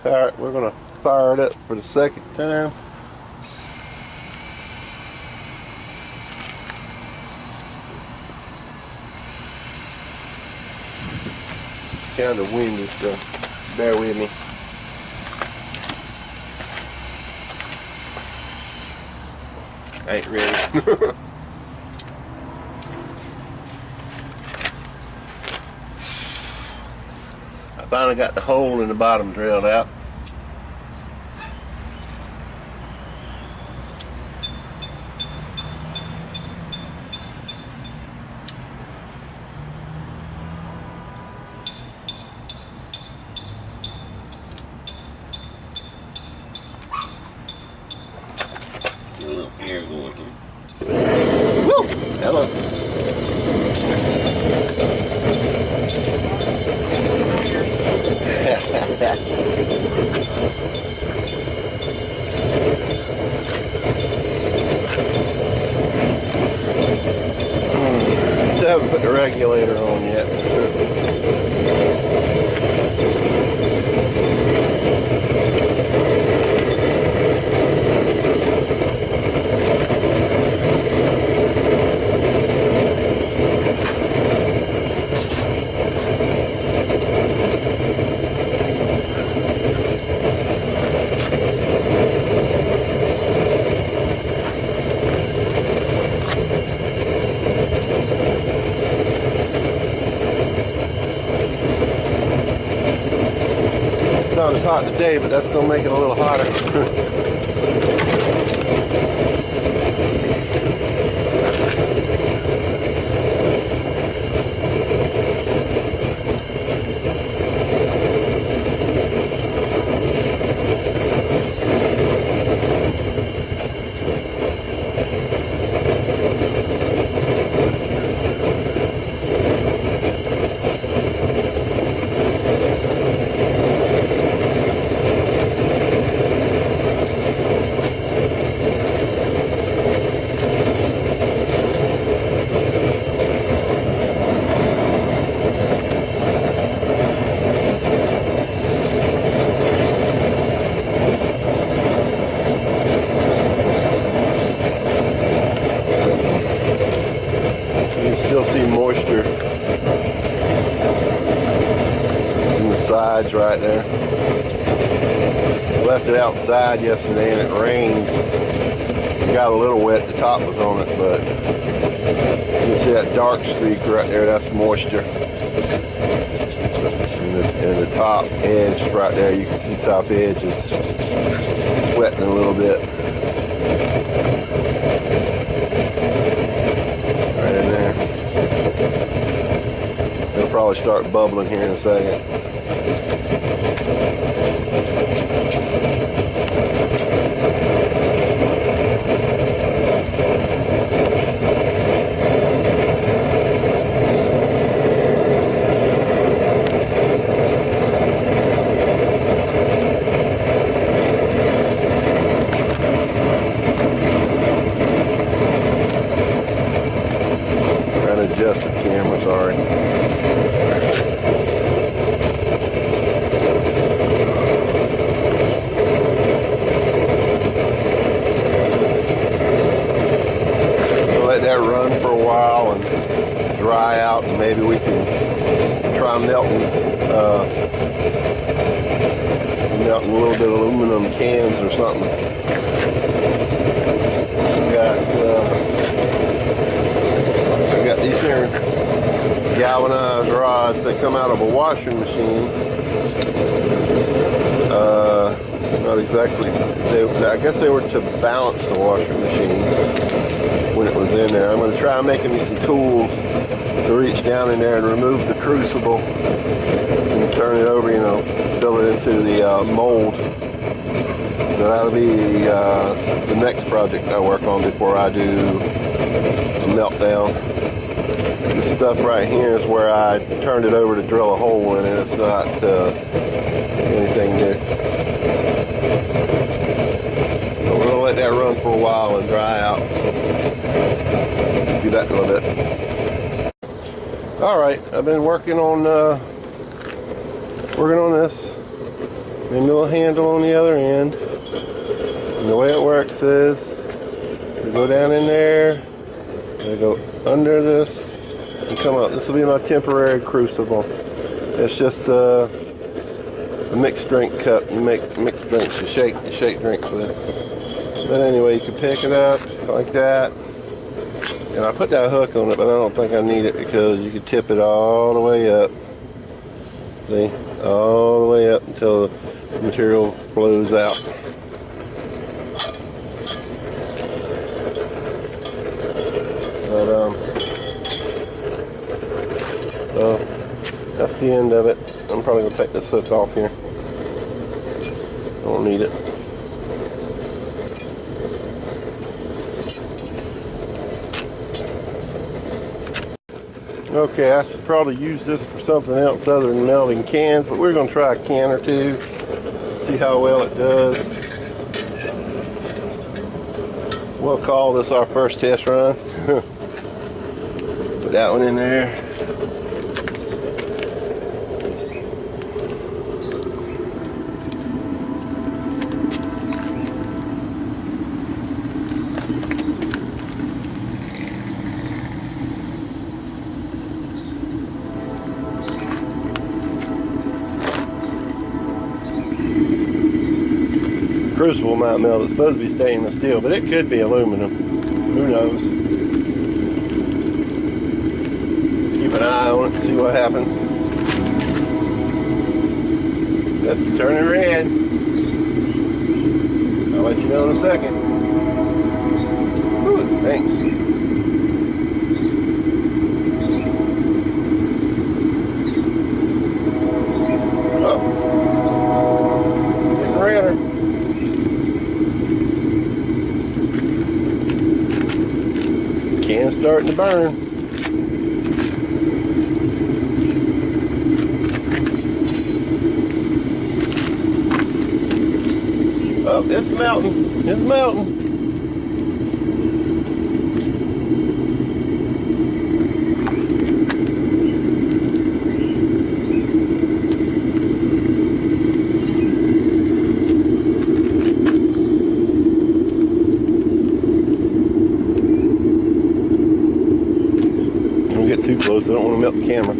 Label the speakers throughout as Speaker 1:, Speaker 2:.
Speaker 1: Alright, we're going to fire it up for the second time. Kind of windy, so bear with me. I ain't ready. I finally got the hole in the bottom drilled out. A little air going through. Woo! Hello. Still haven't put the regulator on yet. Not as hot today, but that's gonna make it a little hotter. Still see moisture in the sides right there. I left it outside yesterday and it rained. It got a little wet, the top was on it, but you can see that dark streak right there, that's moisture. And the top edge right there, you can see the top edge is sweating a little bit. Right in there. It'll probably start bubbling here in a second. Trying to adjust the camera, sorry. Let that run for a while and dry out, and maybe we can try melting a little bit of aluminum cans or something. I got these here galvanized rods that come out of a washing machine. Not exactly. I guess they were to balance the washing machine when it was in there. I'm going to try making me some tools to reach down in there and remove the crucible and turn it over, you know, fill it into the mold. So that'll be the next project I work on before I do a meltdown. This stuff right here is where I turned it over to drill a hole in it. It's not anything new. So we're going to let that run for a while and dry out. Do that in a little bit. All right, I've been working on this. And a little handle on the other end. And the way it works is you go down in there, and go under this, and come up. This will be my temporary crucible. It's just a mixed drink cup. You make mixed drinks. You shake drinks with. But anyway, you can pick it up like that. And I put that hook on it, but I don't think I need it because you can tip it all the way up. See? All the way up until the material flows out. But, so that's the end of it. I'm probably going to take this hook off here. I don't need it. Okay, I should probably use this for something else other than melting cans, but we're going to try a can or two, see how well it does. We'll call this our first test run. Put that one in there. Crucible might melt. It's supposed to be stainless steel, but it could be aluminum. Who knows? Keep an eye on it and see what happens. That's turning red. I'll let you know in a second. Ooh, it stinks. Oh. Getting redder. Can's starting to burn. Oh, it's melting. It's melting. Get too close, I don't want to melt the camera.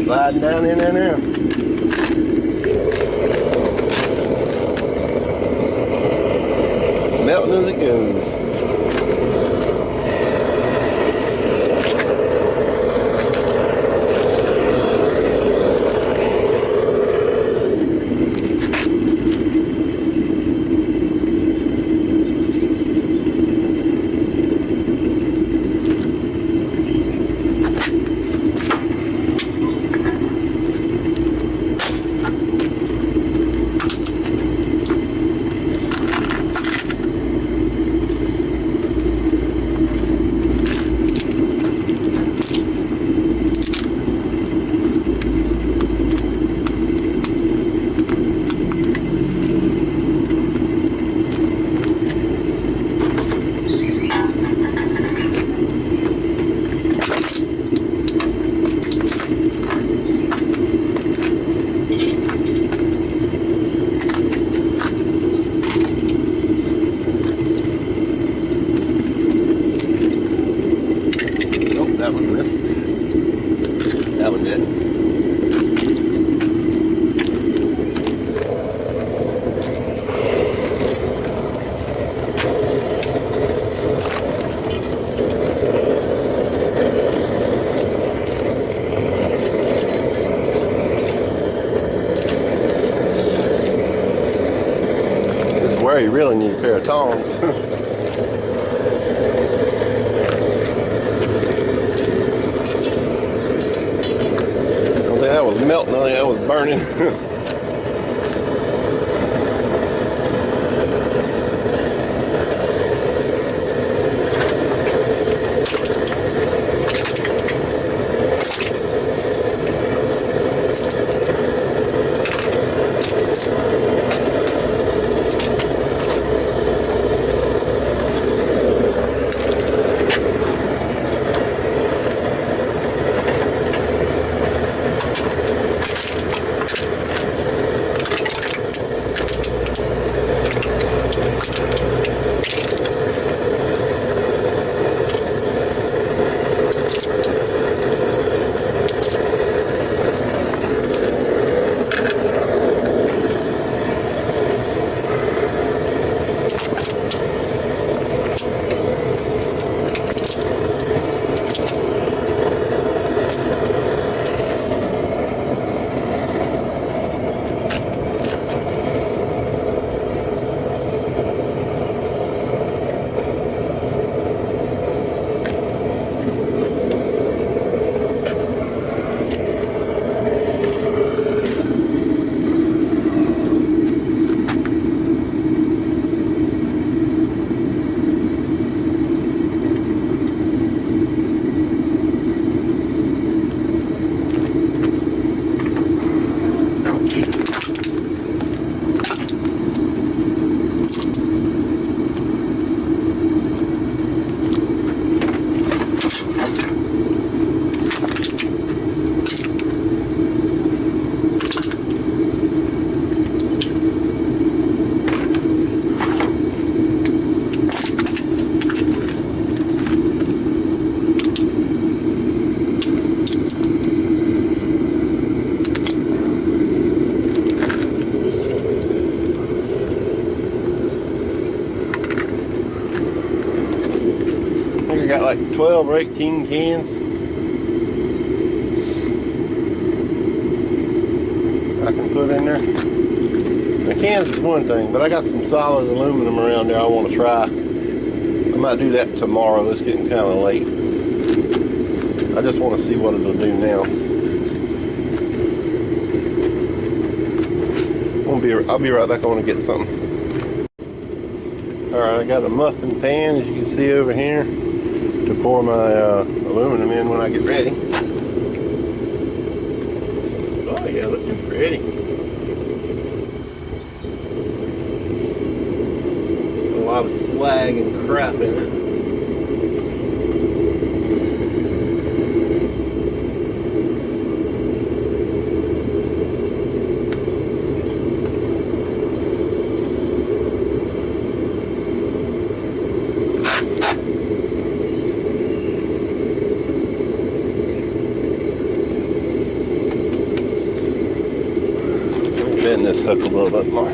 Speaker 1: Sliding down in there now. Melting as it goes. That one missed. That one did. This is where you really need a pair of tongs. That was melting, I think that was burning. I got like 12 or 18 cans. I can put in there. The cans is one thing, but I got some solid aluminum around there I want to try. I might do that tomorrow. It's getting kind of late. I just want to see what it'll do now. I'll be right back. I want to get something. Alright, I got a muffin pan, as you can see over here, to pour my aluminum in when I get ready. Oh yeah, looking pretty. A lot of slag and crap in it. bend this hook a little bit more.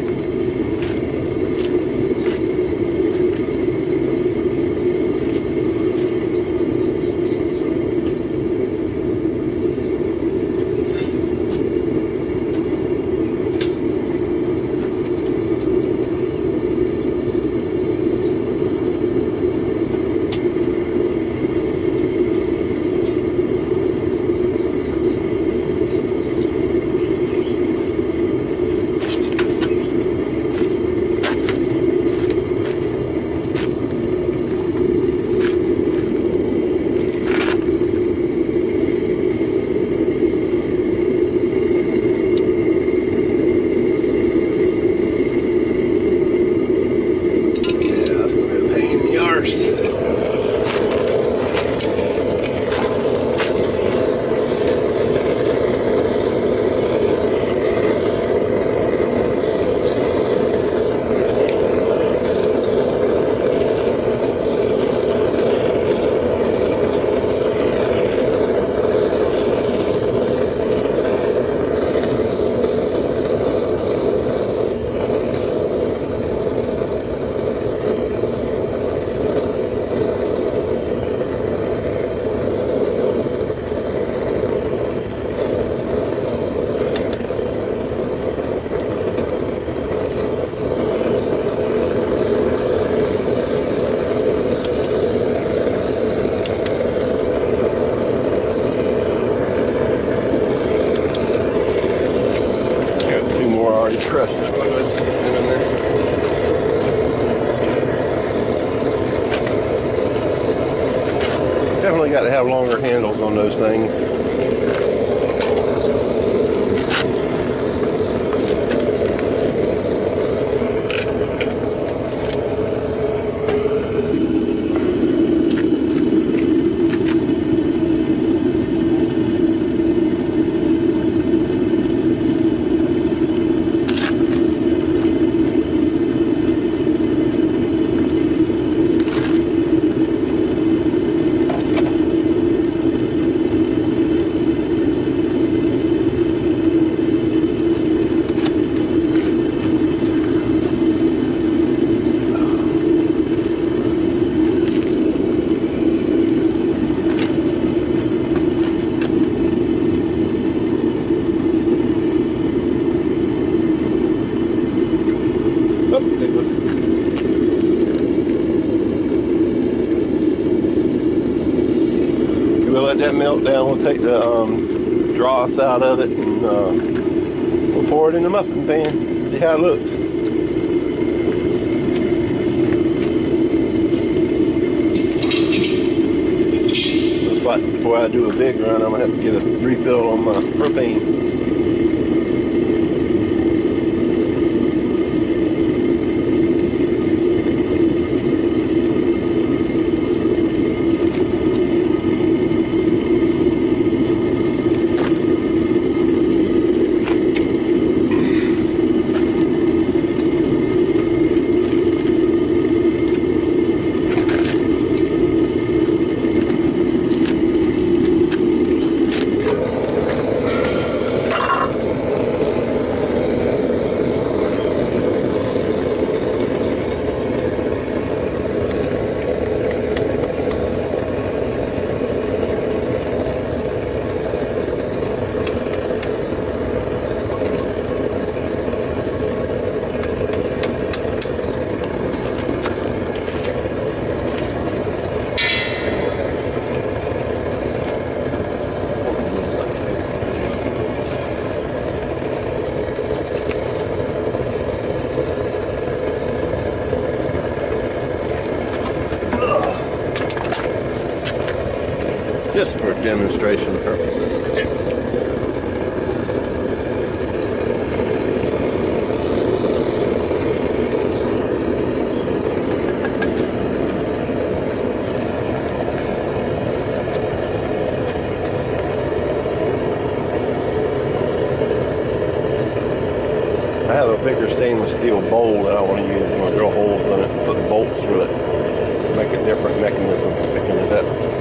Speaker 1: Trust it. Look at that in there. Definitely got to have longer handles on those things. We'll let that melt down. We'll take the dross out of it and we'll pour it in the muffin pan. See how it looks. Looks like before I do a big run, I'm gonna have to get a refill on my propane. Just for demonstration purposes. I have a bigger stainless steel bowl that I want to use. I'm going to drill holes in it and put bolts through it. Make a different mechanism for picking it up.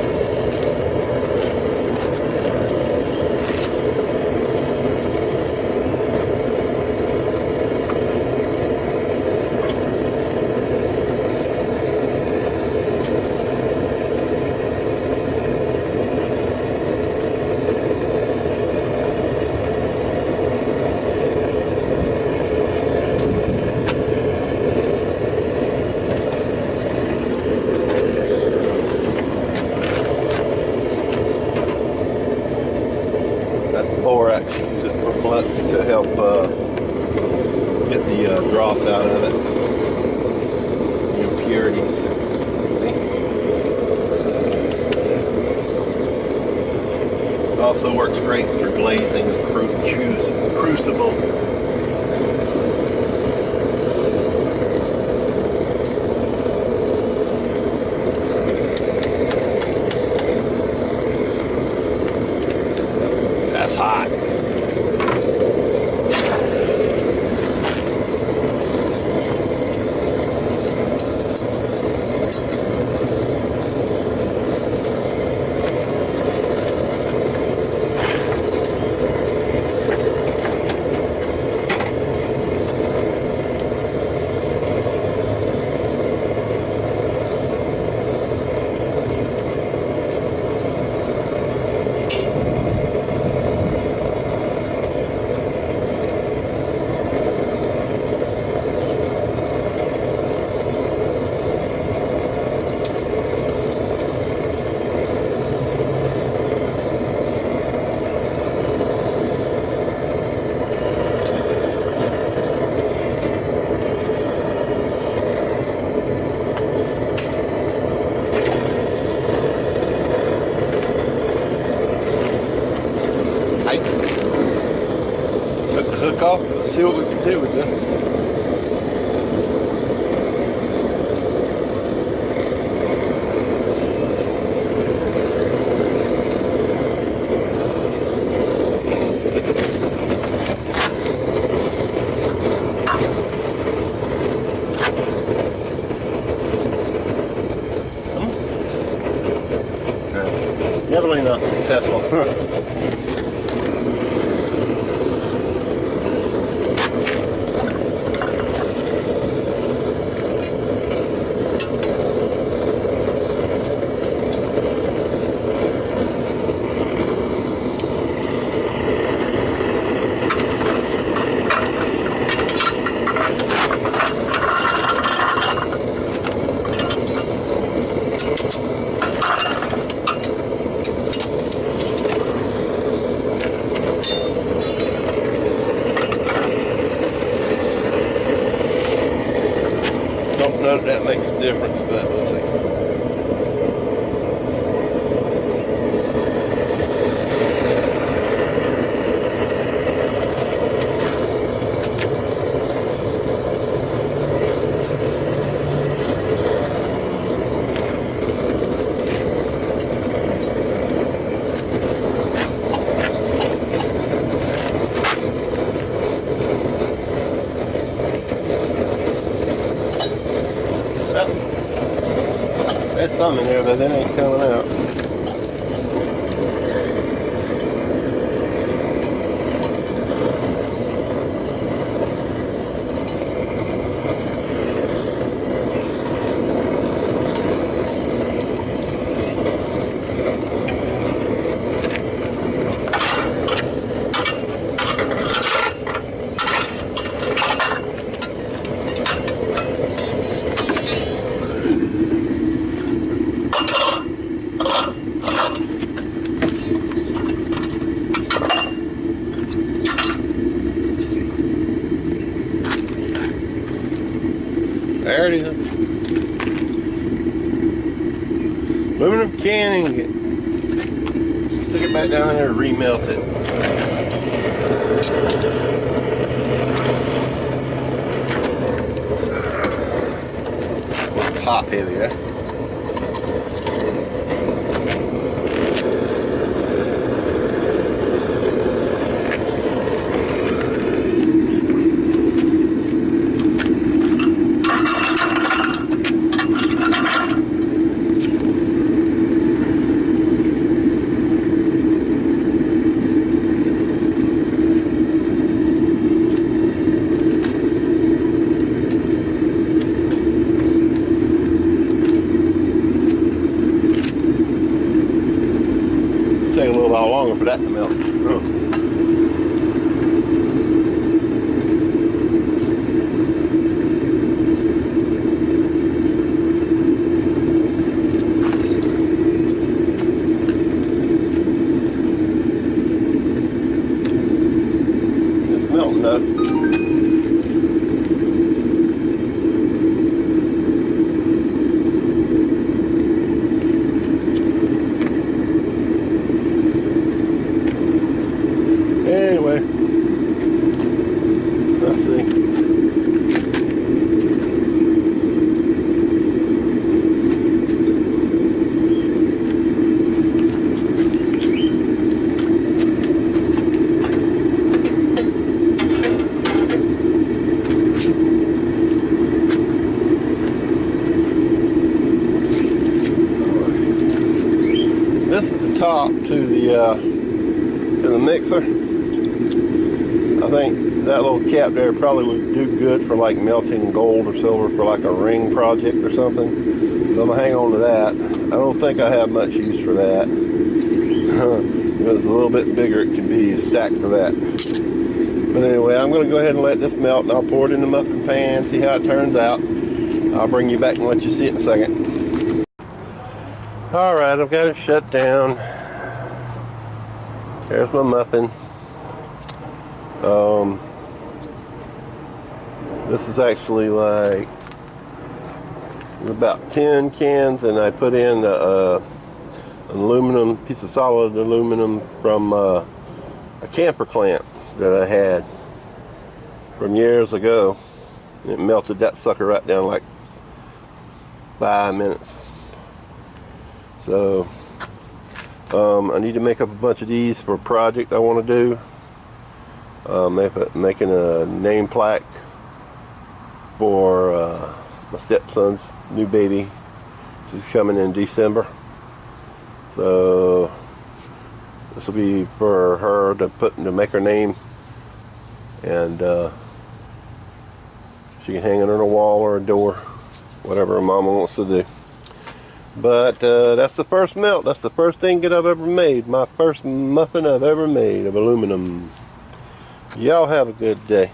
Speaker 1: borax, use it for flux to help get the dross out of it, the impurities. It also works great for glazing a crucible. That's hot. Hook off, let's see what we can do with this. Definitely not successful. Don't know if that makes a difference, but we'll see. There's some in there, but that ain't coming out. There it is. Aluminum can ingot. Stick it back down there and remelt it. Top heavy, yeah? Take a little while longer for that to melt. though. Anyway, let's see. This is the top to the mixer. I think that little cap there probably would do good for like melting gold or silver for like a ring project or something. So I'm gonna hang on to that. I don't think I have much use for that. If it's a little bit bigger, it can be stacked for that. But anyway, I'm gonna go ahead and let this melt, and I'll pour it in the muffin pan, see how it turns out. I'll bring you back and let you see it in a second. All right, I've got it shut down. There's my muffin. This is actually like about 10 cans, and I put in an aluminum piece of solid aluminum from a camper clamp that I had from years ago. It melted that sucker right down like 5 minutes. So I need to make up a bunch of these for a project I want to do. Making a name plaque for my stepson's new baby. She's coming in December. So this will be for her to make her name, and she can hang it on a wall or a door, whatever her mama wants to do. But that's the first melt. That's the first thing that I've ever made. My first muffin I've ever made of aluminum. Y'all have a good day.